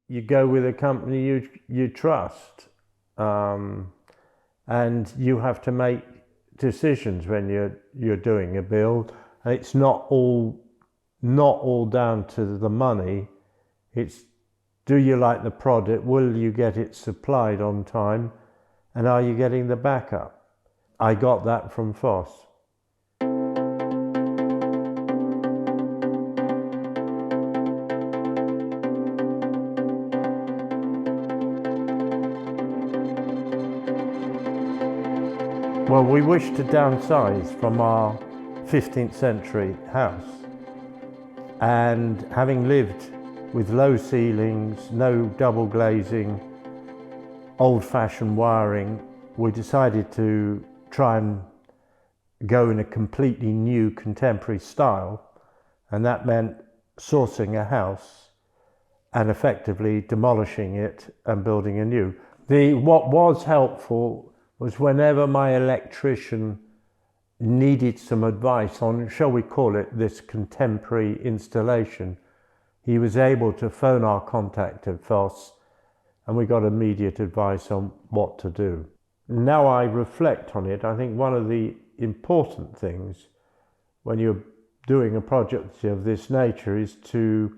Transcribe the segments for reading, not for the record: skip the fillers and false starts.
you go with a company you trust, and you have to make decisions when you're doing a build. And it's not all down to the money. It's, do you like the product? Will you get it supplied on time? And are you getting the backup? I got that from Phos. Well, we wish to downsize from our 15th century house, and having lived with low ceilings, no double glazing, old-fashioned wiring, we decided to try and go in a completely new contemporary style, and that meant sourcing a house and effectively demolishing it and building anew. What was helpful was whenever my electrician needed some advice on, shall we call it, this contemporary installation, he was able to phone our contact at Phos, and we got immediate advice on what to do. Now I reflect on it, I think one of the important things when you're doing a project of this nature is to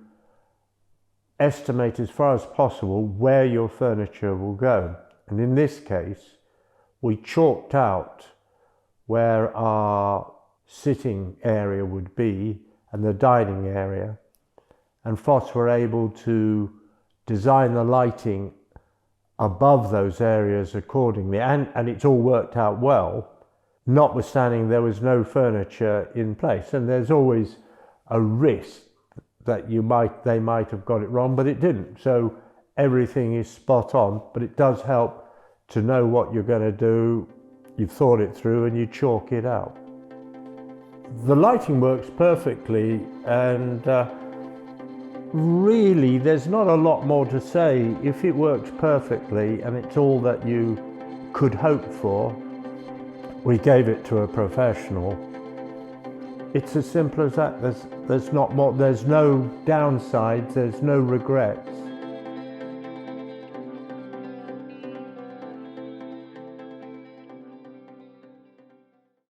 estimate as far as possible where your furniture will go. And in this case, we chalked out where our sitting area would be and the dining area, and Phos were able to design the lighting above those areas accordingly, and it's all worked out well, notwithstanding there was no furniture in place. And there's always a risk that they might have got it wrong, but it didn't. So everything is spot on, but it does help to know what you're going to do, you've thought it through, and you chalk it out. The lighting works perfectly, and really there's not a lot more to say. If it works perfectly and it's all that you could hope for, we gave it to a professional. It's as simple as that. There's not more, there's no downsides, there's no regrets.